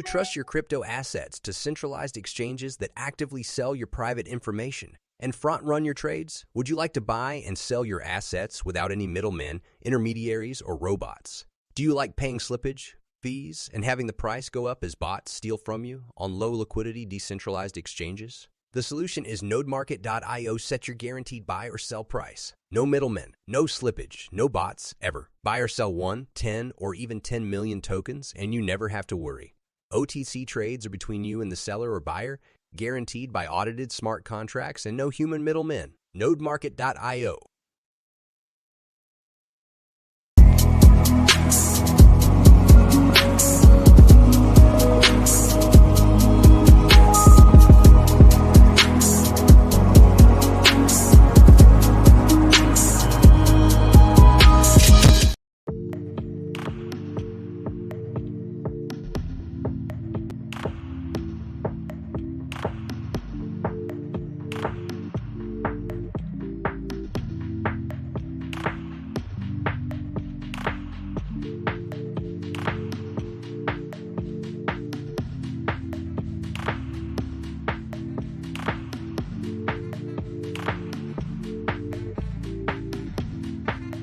trust your crypto assets to centralized exchanges that actively sell your private information and front-run your trades? Would you like to buy and sell your assets without any middlemen, intermediaries, or robots? Do you like paying slippage, fees, and having the price go up as bots steal from you on low-liquidity decentralized exchanges? The solution is NodeMarket.io. Set your guaranteed buy or sell price. No middlemen, no slippage, no bots, ever. Buy or sell 1, 10, or even 10 million tokens, and you never have to worry. OTC trades are between you and the seller or buyer, guaranteed by audited smart contracts and no human middlemen. NodeMarket.io.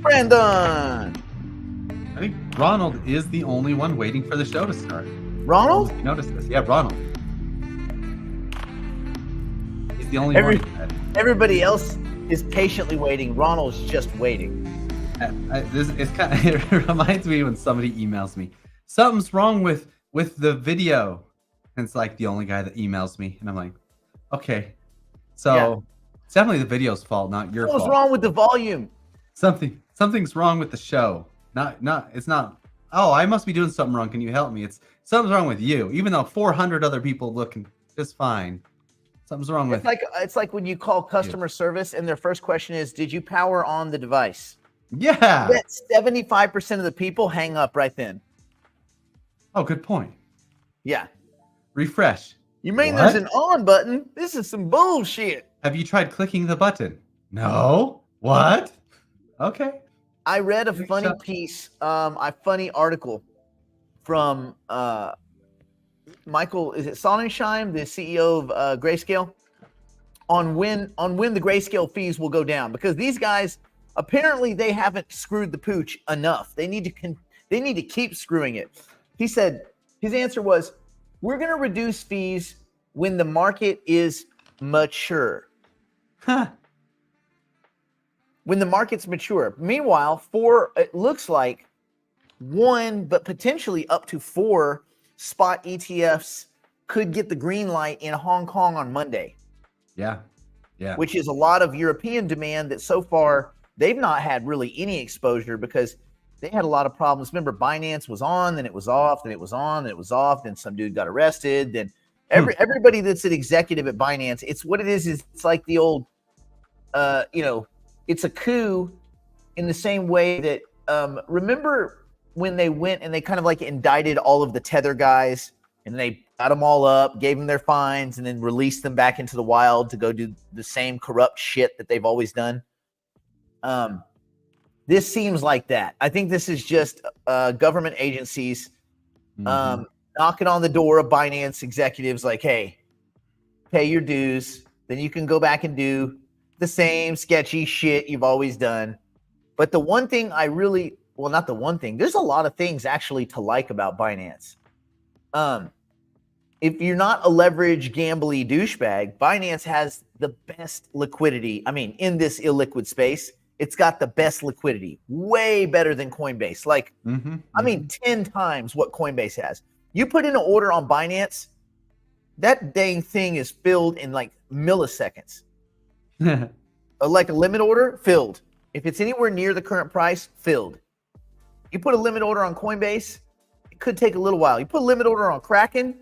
Brandon. I think Ronald is the only one waiting for the show to start. Ronald? You noticed this? Yeah, Ronald. He's the only one. Everybody else is patiently waiting. Ronald's just waiting. It reminds me when somebody emails me, something's wrong with the video. And it's like the only guy that emails me. And I'm like, okay. So it's definitely the video's fault, not your fault. What's wrong with the volume? Something's wrong with the show. It's not, oh, I must be doing something wrong. Can you help me? It's something's wrong with you. Even though 400 other people looking just fine. Something's wrong with it's like when you call customer service and their first question is, did you power on the device? Yeah. 75% of the people hang up right then. Oh, good point. Yeah. Refresh. You mean there's an on button? This is some bullshit. Have you tried clicking the button? No. What? Okay. I read a funny piece, a funny article from Michael, is it Sonnensheim, the CEO of Grayscale, on when the Grayscale fees will go down, because these guys apparently they haven't screwed the pooch enough. They need to keep screwing it. He said his answer was, we're going to reduce fees when the market is mature. Huh. When the market's mature. Meanwhile, it looks like 1, but potentially up to 4 spot ETFs could get the green light in Hong Kong on Monday. Yeah. Yeah. Which is a lot of European demand that so far they've not had really any exposure because they had a lot of problems. Remember, Binance was on, then it was off, then it was on, then it was off, then some dude got arrested. Then everybody that's an executive at Binance, it's what it is it's like the old, it's a coup in the same way that, remember when they went and they kind of like indicted all of the Tether guys and they got them all up, gave them their fines, and then released them back into the wild to go do the same corrupt shit that they've always done? This seems like that. I think this is just government agencies knocking on the door of Binance executives like, hey, pay your dues. Then you can go back and do the same sketchy shit you've always done. But the one thing not the one thing, there's a lot of things actually to like about Binance. If you're not a leverage gambly douchebag, Binance has the best liquidity. I mean, in this illiquid space, it's got the best liquidity, way better than Coinbase. 10 times what Coinbase has. You put in an order on Binance, that dang thing is filled in like milliseconds. Like a limit order, filled. If it's anywhere near the current price, filled. You put a limit order on Coinbase, it could take a little while. You put a limit order on Kraken,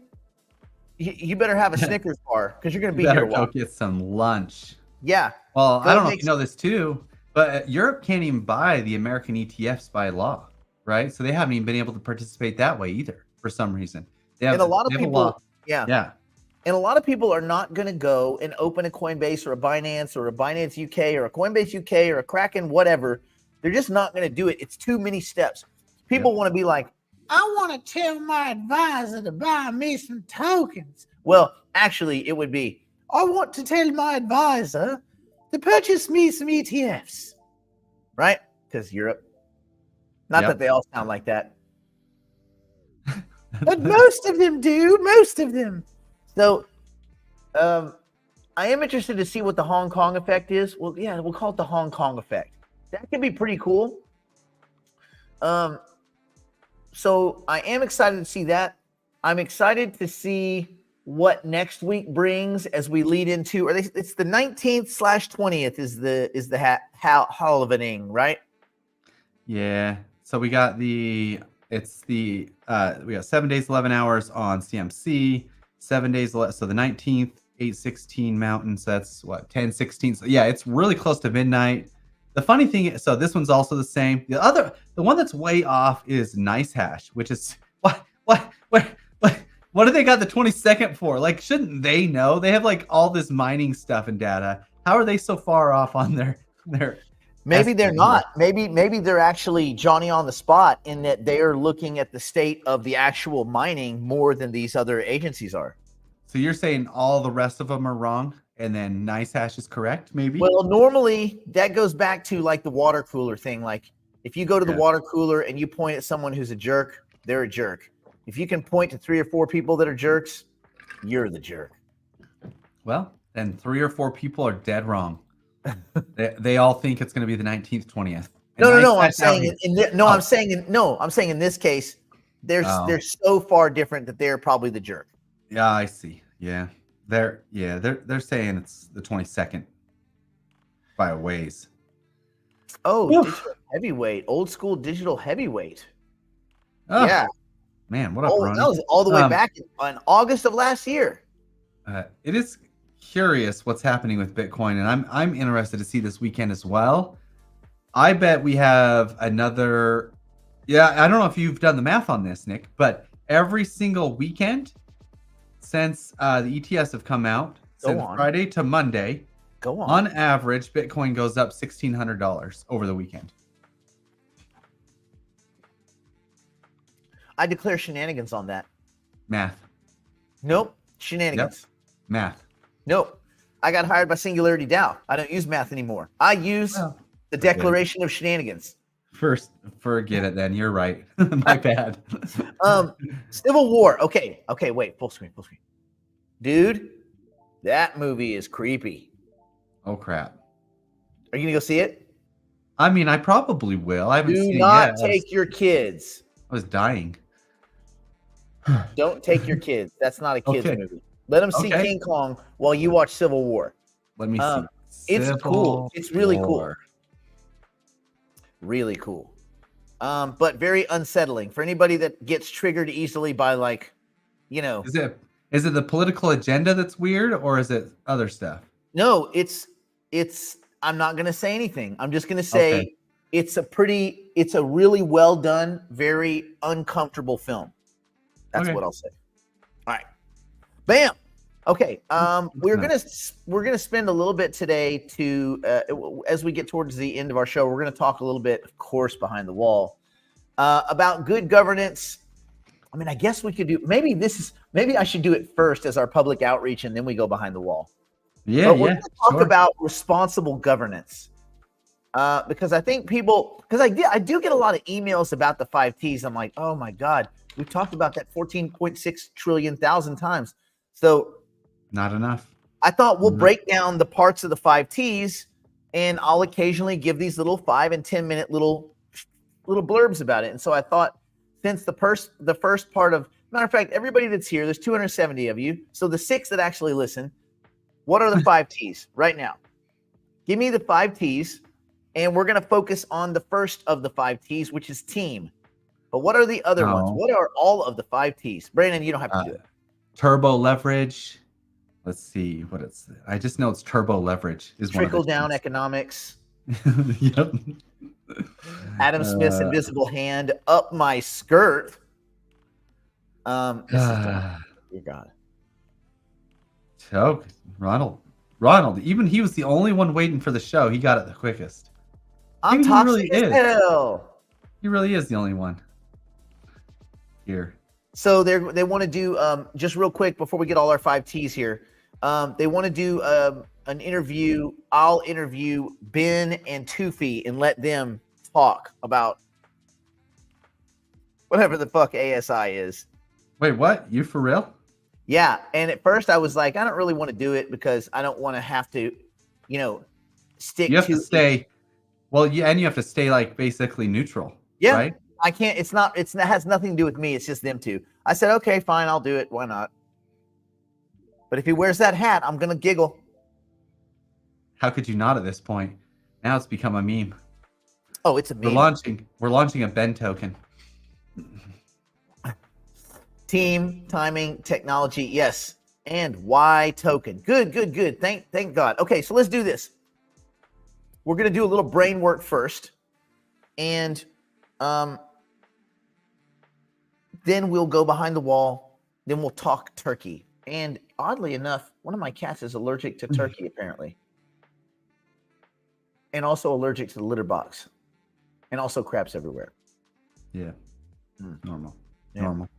you better have a Snickers bar because you're going to be here a while. Go get some lunch. Yeah. Well, I don't know if you know this too, but Europe can't even buy the American ETFs by law, right? So they haven't even been able to participate that way either for some reason. And a lot of people, yeah. And a lot of people are not going to go and open a Coinbase or a Binance UK or a Coinbase UK or a Kraken, whatever. They're just not going to do it. It's too many steps. People want to be like, I want to tell my advisor to buy me some tokens. Well, actually, it would be, I want to tell my advisor to purchase me some ETFs. Right? Because Europe. Not that they all sound like that. But most of them do. Most of them. So, I am interested to see what the Hong Kong effect is. Well, yeah, we'll call it the Hong Kong effect. That could be pretty cool. So I am excited to see that. I'm excited to see what next week brings as we lead into, it's the 19th/20th is the Halloweening, right? Yeah. So we got we got 7 days, 11 hours on CMC, 7 days, so the 19th, 8:16 Mountain, so that's what, 10:16. So yeah, it's really close to midnight. The funny thing is, so this one's also the same. The one that's way off is NiceHash, which is what do they got the 22nd for? Like, shouldn't they know? They have like all this mining stuff and data. How are they so far off on their Maybe they're not. Maybe they're actually Johnny on the spot in that they are looking at the state of the actual mining more than these other agencies are. So you're saying all the rest of them are wrong and then NiceHash is correct, maybe? Well, normally that goes back to like the water cooler thing. Like if you go to the water cooler and you point at someone who's a jerk, they're a jerk. If you can point to 3 or 4 people that are jerks, you're the jerk. Well, then 3 or 4 people are dead wrong. they all think it's going to be the 19th, 20th. No. I'm saying in this case, they're so far different that they're probably the jerk. Yeah, I see. Yeah, they're saying it's the 22nd by a ways. Oh, digital heavyweight, old school digital heavyweight. Oh, yeah, man, what up, Ronnie? That was all the way back in August of last year. It is curious what's happening with Bitcoin, and I'm interested to see this weekend as well. I bet we have another. Yeah, I don't know if you've done the math on this, Nick, but every single weekend since the ETFs have come out, since Friday to Monday, on average, Bitcoin goes up $1,600 over the weekend. I declare shenanigans on that. Math. Nope. Shenanigans. Yep. Math. Nope. I got hired by Singularity DAO. I don't use math anymore. I use the declaration of shenanigans. First, forget it then. You're right. My bad. Civil War. Okay, wait. Full screen. Dude, that movie is creepy. Oh, crap. Are you going to go see it? I mean, I probably will. I haven't seen it yet. Do not take your kids. I was dying. Don't take your kids. That's not a kids movie. Let them see King Kong while you watch Civil War. Let me see. It's cool. It's really cool. Really cool. But very unsettling for anybody that gets triggered easily by Is it the political agenda that's weird, or is it other stuff? No, it's I'm not going to say anything. I'm just going to say it's a really well done, very uncomfortable film. That's what I'll say. All right. Bam. Okay. We're gonna spend a little bit today as we get towards the end of our show. We're gonna talk a little bit, of course, behind the wall about good governance. I mean, I guess we could do maybe I should do it first as our public outreach, and then we go behind the wall. Yeah, but we're gonna talk about responsible governance. Because I think I do get a lot of emails about the 5 T's. I'm like, oh my God, we've talked about that 14.6 trillion thousand times. So not enough. I thought we'll break down the parts of the 5 T's, and I'll occasionally give these little 5 and 10 minute little blurbs about it. And so I thought, since the first part of, matter of fact, everybody that's here, there's 270 of you. So the 6 that actually listen, what are the 5 T's right now? Give me the 5 T's, and we're going to focus on the first of the 5 T's, which is team. But what are the other ones? What are all of the 5 T's? Brandon, you don't have to do it. Turbo leverage. Let's see what it's. I just know it's turbo leverage. Is trickle down economics. Yep. Adam Smith's invisible hand up my skirt. Dear God. So Ronald. Even he was the only one waiting for the show. He got it the quickest. I'm toxic as hell. He really is the only one. here. So they want to do just real quick before we get all our 5 T's here. They want to do an interview. I'll interview Ben and Toofy and let them talk about whatever the fuck ASI is. Wait, what? You for real? Yeah. And at first I was like, I don't really want to do it because I don't want to have to, stick You have to to stay. Well, yeah, and you have to stay like basically neutral. Yeah. Right? I can't. It has nothing to do with me. It's just them two. I said, okay, fine, I'll do it. Why not? But if he wears that hat, I'm gonna giggle. How could you not at this point? Now it's become a meme. Oh, it's a meme. We're launching a Ben token. Team, timing, technology, yes. And Y token. Good. Thank God. Okay, so let's do this. We're gonna do a little brain work first. And then we'll go behind the wall. Then we'll talk turkey. And oddly enough, one of my cats is allergic to turkey, apparently. And also allergic to the litter box. And also crabs everywhere. Yeah. Normal. Yeah. Normal.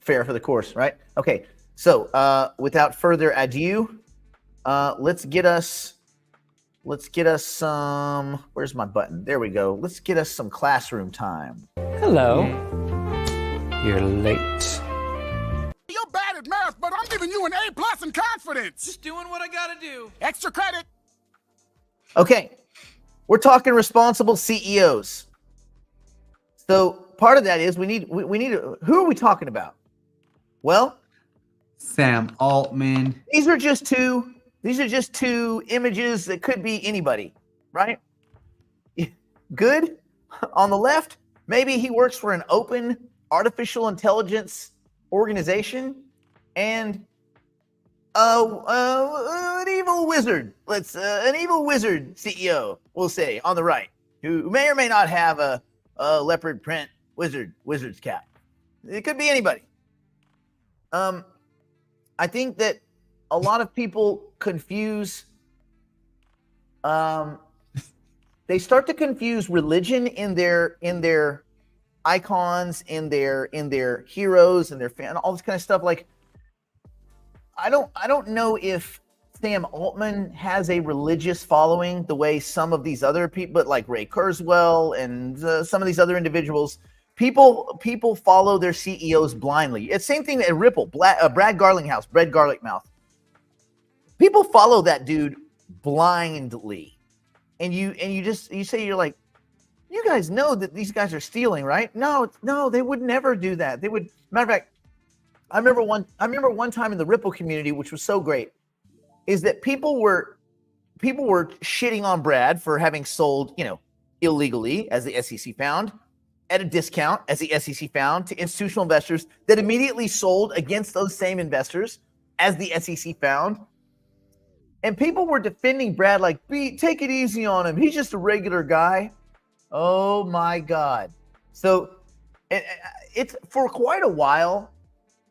Fair for the course, right? Okay. So without further ado, let's get us some, where's my button? There we go. Let's get us some classroom time. Hello. You're late. You're bad at math, but I'm giving you an A+ in confidence. Just doing what I gotta do. Extra credit. Okay. We're talking responsible CEOs. So part of that is we need who are we talking about? Well, Sam Altman. these are just two images that could be anybody, right? Good on the left, maybe he works for an open artificial intelligence organization, and an evil wizard. An evil wizard CEO, we'll say, on the right, who may or may not have a leopard print wizard's cap. It could be anybody. I think that a lot of people confuse. They start to confuse religion in their icons, in their heroes, and their fan, all this kind of stuff. Like, I don't know if Sam Altman has a religious following the way some of these other people, like Ray Kurzweil and some of these other individuals. People follow their CEOs blindly. It's the same thing at Ripple. Brad Garlinghouse, Bread Garlic Mouth. People follow that dude blindly, and you say, you're like, you guys know that these guys are stealing, right? No, they would never do that. They would. Matter of fact, I remember one time in the Ripple community, which was so great, is that people were shitting on Brad for having sold, illegally, as the SEC found, at a discount, as the SEC found, to institutional investors that immediately sold against those same investors, as the SEC found. And people were defending Brad like, take it easy on him. He's just a regular guy. Oh my God. So it's for quite a while,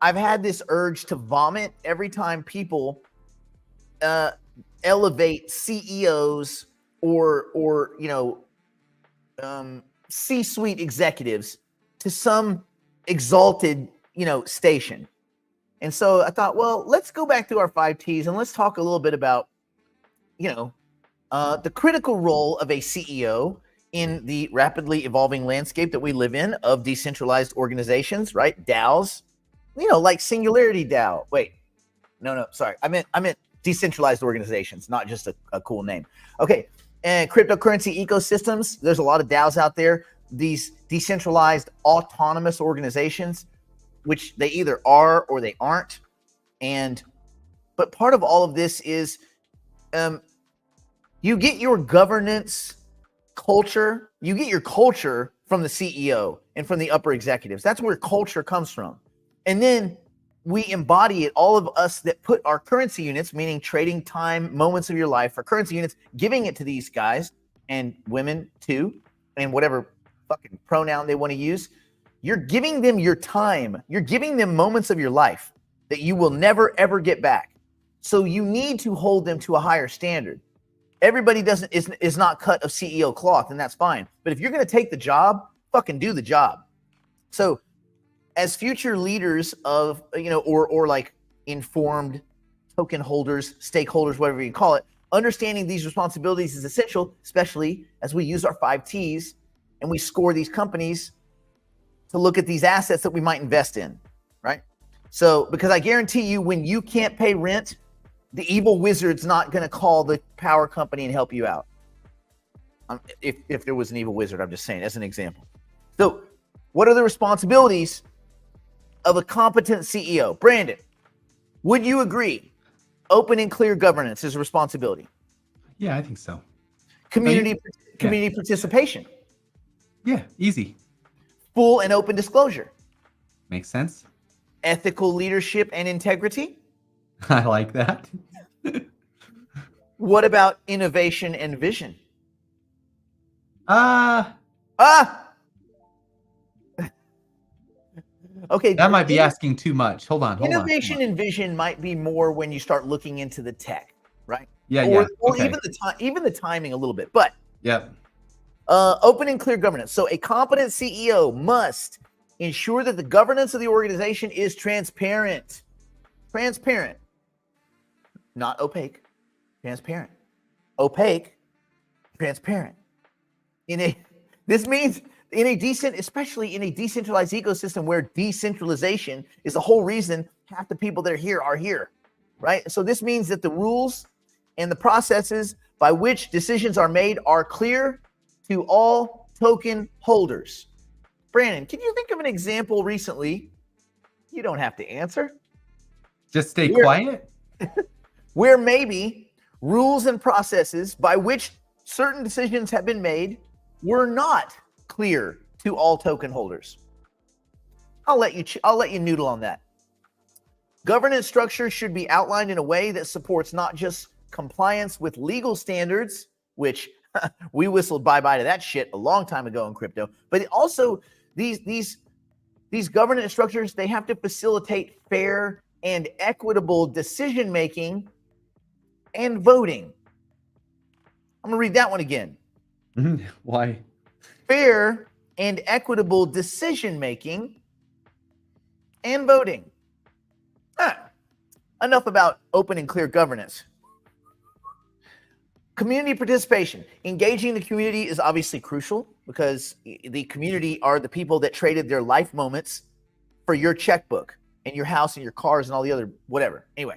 I've had this urge to vomit every time people elevate CEOs or C-suite executives to some exalted, station. And so I thought, well, let's go back to our 5 T's and let's talk a little bit about, the critical role of a CEO in the rapidly evolving landscape that we live in of decentralized organizations, right? DAOs, like Singularity DAO. Wait, no, sorry. I meant decentralized organizations, not just a cool name. Okay. And cryptocurrency ecosystems, there's a lot of DAOs out there. These decentralized autonomous organizations, which they either are or they aren't. But part of all of this is you get your governance culture, you get your culture from the CEO and from the upper executives. That's where culture comes from. And then we embody it, all of us that put our currency units, meaning trading time, moments of your life, our currency units, giving it to these guys and women too, and whatever fucking pronoun they want to use. You're giving them your time. You're giving them moments of your life that you will never, ever get back. So you need to hold them to a higher standard. Everybody is not cut of CEO cloth, and that's fine. But if you're going to take the job, fucking do the job. So as future leaders of, or like informed token holders, stakeholders, whatever you call it, understanding these responsibilities is essential, especially as we use our 5 T's and we score these companies to look at these assets that we might invest in, right? So, because I guarantee you, when you can't pay rent, the evil wizard's not going to call the power company and help you out. If there was an evil wizard, I'm just saying, as an example. So, what are the responsibilities of a competent CEO? Brandon, would you agree? Open and clear governance is a responsibility. Yeah, I think so. Community participation. Yeah, easy. Full and open disclosure. Makes sense. Ethical leadership and integrity. I like that. What about innovation and vision? Okay. That might be asking too much. Hold on. Innovation and vision might be more when you start looking into the tech, right? Yeah, Or okay. even the timing a little bit. But Yep. Open and clear governance. So a competent CEO must ensure that the governance of the organization is transparent. Transparent. Not opaque. Transparent. Opaque. Transparent. This means especially in a decentralized ecosystem where decentralization is the whole reason half the people that are here, right? So this means that the rules and the processes by which decisions are made are clear to all token holders. Brandon, can you think of an example recently? You don't have to answer. Just stay quiet. Where maybe rules and processes by which certain decisions have been made were not clear to all token holders. I'll let you noodle on that. Governance structure should be outlined in a way that supports not just compliance with legal standards, which we whistled bye-bye to that shit a long time ago in crypto, but also these governance structures, they have to facilitate fair and equitable decision making and voting. I'm gonna read that one again. Why? Fair and equitable decision making and voting. Enough about open and clear governance. Community participation. Engaging the community is obviously crucial because the community are the people that traded their life moments for your checkbook and your house and your cars and all the other whatever. Anyway,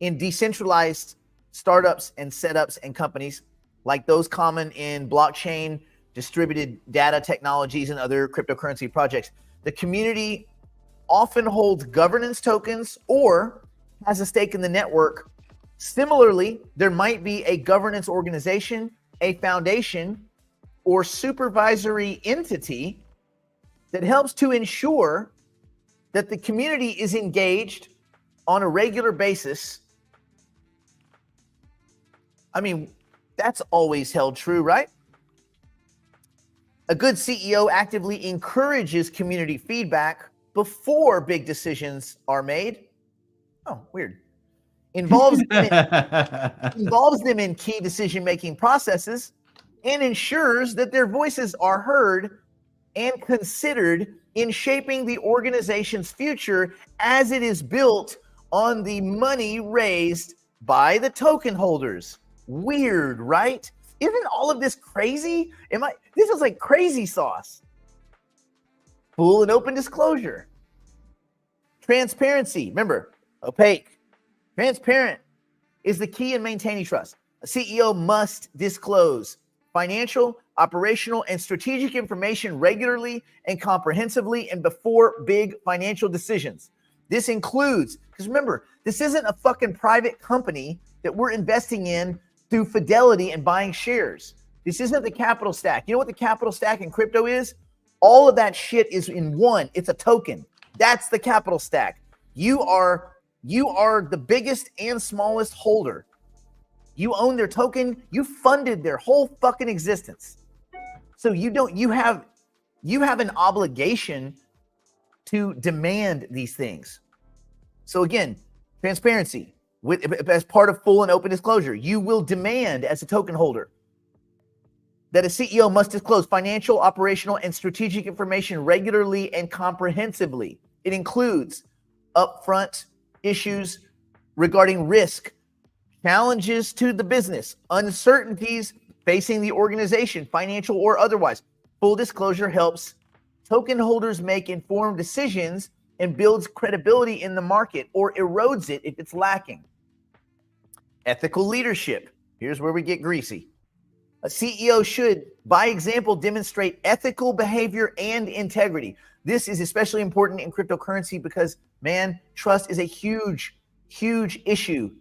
in decentralized startups and setups and companies like those common in blockchain, distributed data technologies, and other cryptocurrency projects, the community often holds governance tokens or has a stake in the network. Similarly, there might be a governance organization, a foundation, or supervisory entity that helps to ensure that the community is engaged on a regular basis. I mean, that's always held true, right? A good CEO actively encourages community feedback before big decisions are made. Oh, weird. Involves them in key decision-making processes and ensures that their voices are heard and considered in shaping the organization's future as it is built on the money raised by the token holders. Weird, right? Isn't all of this crazy? This is like crazy sauce. Full and open disclosure. Transparency. Remember, opaque. Transparent is the key in maintaining trust. A CEO must disclose financial, operational, and strategic information regularly and comprehensively and before big financial decisions. This includes, because remember, this isn't a fucking private company that we're investing in through Fidelity and buying shares. This isn't the capital stack. You know what the capital stack in crypto is? All of that shit is in one. It's a token. That's the capital stack. You are the biggest and smallest holder. You own their token. You funded their whole fucking existence. So you have an obligation to demand these things. So again, transparency as part of full and open disclosure. You will demand as a token holder that a CEO must disclose financial, operational, and strategic information regularly and comprehensively. It includes upfront issues regarding risk, challenges to the business, uncertainties facing the organization, financial or otherwise. Full disclosure helps token holders make informed decisions and builds credibility in the market or erodes it if it's lacking. Ethical leadership. Here's where we get greasy. A CEO should, by example, demonstrate ethical behavior and integrity. This is especially important in cryptocurrency because, man, trust is a huge, huge issue.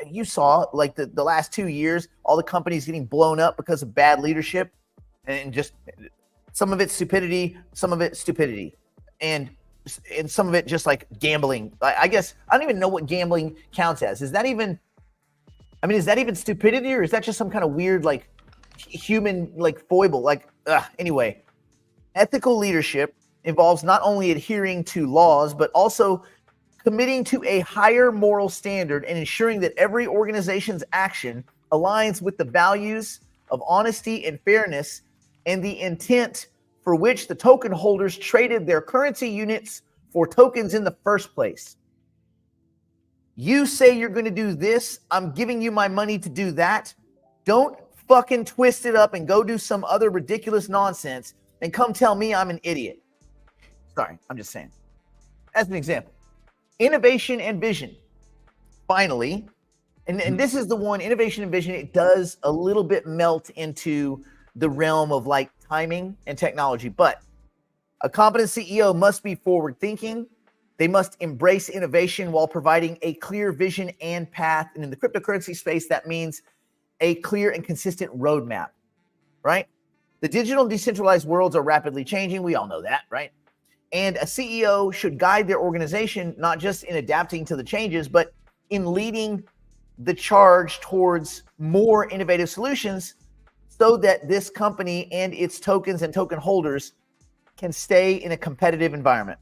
You saw like the last 2 years, all the companies getting blown up because of bad leadership, and just some of it's stupidity, some of it's stupidity, and some of it just like gambling. I guess I don't even know what gambling counts as. Is that even stupidity, or is that just some kind of weird like human like foible? Anyway, ethical leadership involves not only adhering to laws but also committing to a higher moral standard and ensuring that every organization's action aligns with the values of honesty and fairness and the intent for which the token holders traded their currency units for tokens in the first place. You say you're going to do this, I'm giving you my money to do that. Don't fucking twist it up and go do some other ridiculous nonsense and come tell me I'm an idiot. Sorry, I'm just saying. As an example, innovation and vision. Finally, and this is the one, innovation and vision, it does a little bit melt into the realm of like timing and technology, but a competent CEO must be forward thinking. They must embrace innovation while providing a clear vision and path. And in the cryptocurrency space, that means a clear and consistent roadmap, right? The digital and decentralized worlds are rapidly changing. We all know that, right? And a CEO should guide their organization, not just in adapting to the changes, but in leading the charge towards more innovative solutions so that this company and its tokens and token holders can stay in a competitive environment.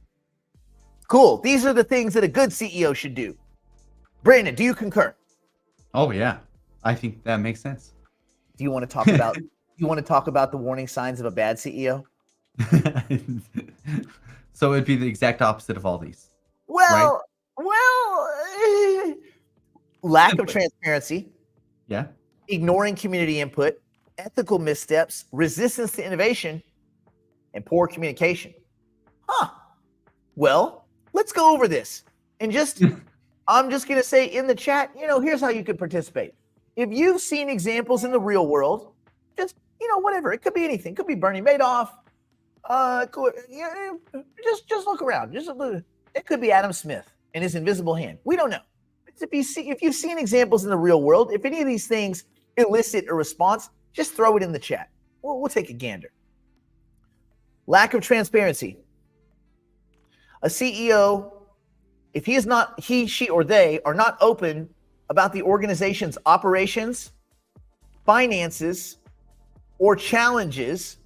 Cool. These are the things that a good CEO should do. Brandon, do you concur? Oh yeah, I think that makes sense. Do you want to talk about the warning signs of a bad CEO? So it'd be the exact opposite of all these. Well, lack of transparency. Yeah. Ignoring community input, ethical missteps, resistance to innovation, and poor communication. Well, let's go over this. And I'm just going to say in the chat, here's how you could participate. If you've seen examples in the real world, just, whatever. It could be anything. It could be Bernie Madoff. Just look around. It could be Adam Smith and his invisible hand. We don't know. If you've seen examples in the real world, if any of these things elicit a response, just throw it in the chat. We'll take a gander. Lack of transparency. A CEO, if he, she, or they are not open about the organization's operations, finances, or challenges,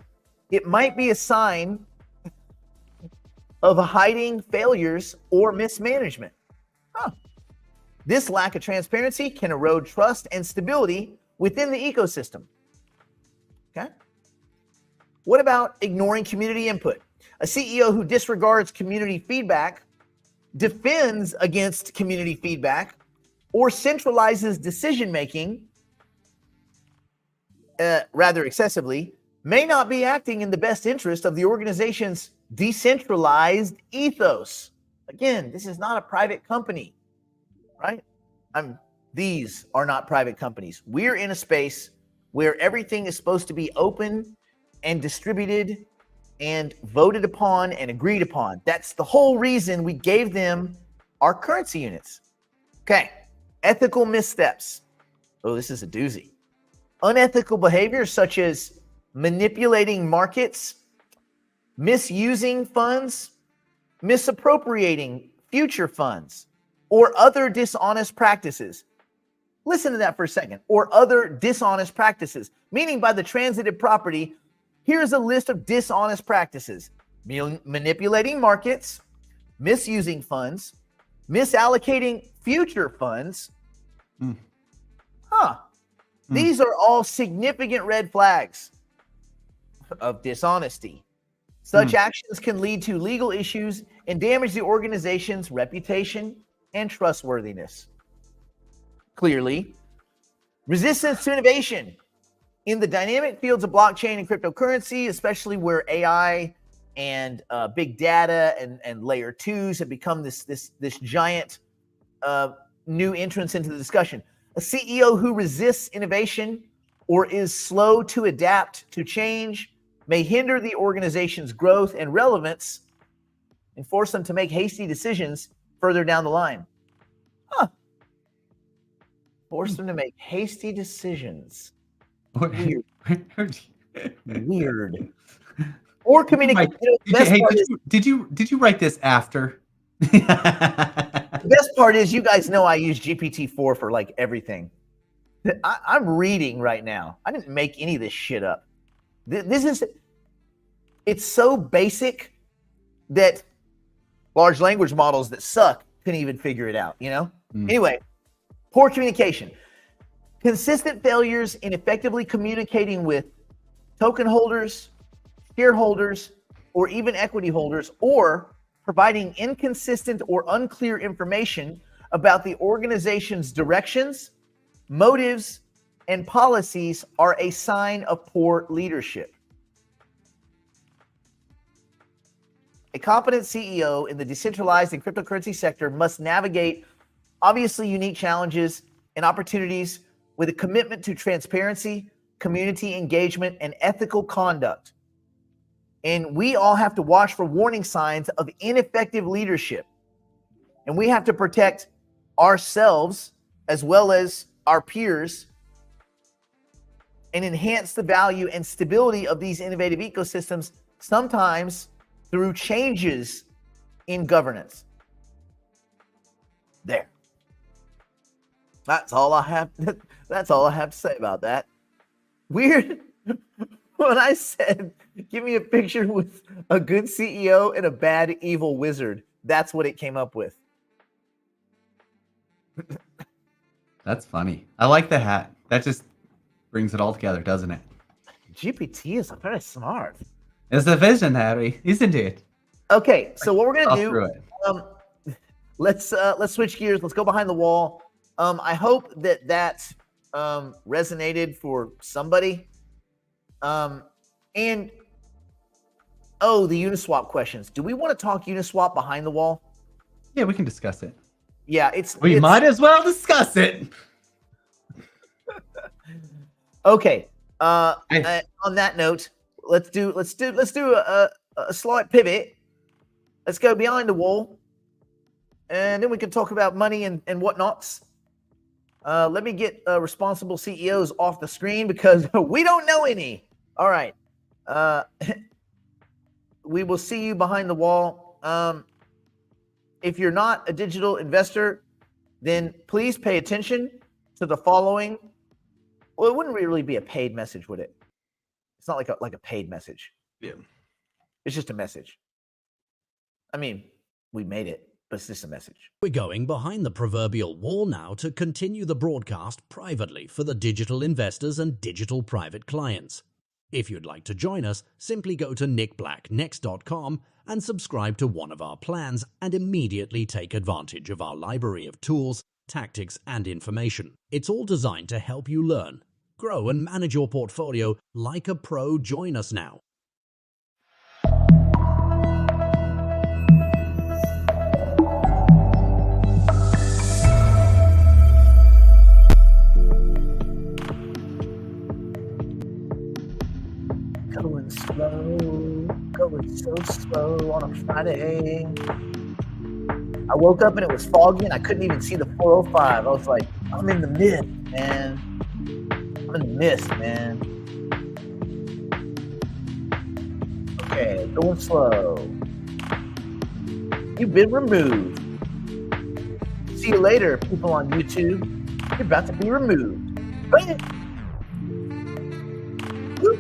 it might be a sign of hiding failures or mismanagement. This lack of transparency can erode trust and stability within the ecosystem. Okay. What about ignoring community input? A CEO who disregards community feedback, defends against community feedback, or centralizes decision-making rather excessively may not be acting in the best interest of the organization's decentralized ethos. Again, this is not a private company, right? These are not private companies. We're in a space where everything is supposed to be open and distributed and voted upon and agreed upon. That's the whole reason we gave them our currency units. Okay, ethical missteps. Oh, this is a doozy. Unethical behavior such as manipulating markets, misusing funds, misappropriating future funds, or other dishonest practices. Listen to that for a second. Or other dishonest practices, meaning by the transitive property, here's a list of dishonest practices: manipulating markets, misusing funds, misallocating future funds. These are all significant red flags. of dishonesty. Such actions can lead to legal issues and damage the organization's reputation and trustworthiness. Clearly, resistance to innovation in the dynamic fields of blockchain and cryptocurrency, especially where AI and big data and layer twos have become this giant new entrance into the discussion. A CEO who resists innovation or is slow to adapt to change may hinder the organization's growth and relevance and force them to make hasty decisions further down the line. Force them to make hasty decisions. Weird. Weird. Or communicate. Did you write this after? The best part is you guys know I use GPT-4 for like everything. I'm reading right now. I didn't make any of this shit up. It's so basic that large language models that suck couldn't even figure it out, you know? Anyway, poor communication. Consistent failures in effectively communicating with token holders, shareholders, or even equity holders, or providing inconsistent or unclear information about the organization's directions, motives, and policies are a sign of poor leadership. A competent CEO in the decentralized and cryptocurrency sector must navigate obviously unique challenges and opportunities with a commitment to transparency, community engagement, and ethical conduct. And we all have to watch for warning signs of ineffective leadership. And we have to protect ourselves as well as our peers and enhance the value and stability of these innovative ecosystems, sometimes through changes in governance. There. That's all I have. That's all I have to say about that. Weird. When I said, give me a picture with a good CEO and a bad evil wizard, that's what it came up with. That's funny. I like the hat. That just brings it all together, doesn't it? GPT is very smart. It's a visionary, isn't it? Okay, so what we're gonna Through do? Let's switch gears. Let's go behind the wall. I hope that resonated for somebody. And the Uniswap questions. Do we want to talk Uniswap behind the wall? Yeah, we can discuss it. Yeah, We might as well discuss it. Okay. On that note, let's do a slight pivot. Let's go behind the wall, and then we can talk about money and whatnots. Let me get responsible CEOs off the screen because we don't know any. All right. We will see you behind the wall. If you're not a digital investor, then please pay attention to the following. Well, it wouldn't really be a paid message, would it? It's not like a paid message. Yeah. It's just a message. I mean, we made it, but it's just a message. We're going behind the proverbial wall now to continue the broadcast privately for the digital investors and digital private clients. If you'd like to join us, simply go to nickblacknext.com and subscribe to one of our plans and immediately take advantage of our library of tools, tactics, and information. It's all designed to help you learn, grow, and manage your portfolio like a pro. Join us now. Going so slow on a Friday. I woke up and it was foggy and I couldn't even see the 405. I was like, I'm in the mist, man. I'm in the mist, man. Okay, going slow. You've been removed. See you later, people on YouTube. You're about to be removed. Whoop.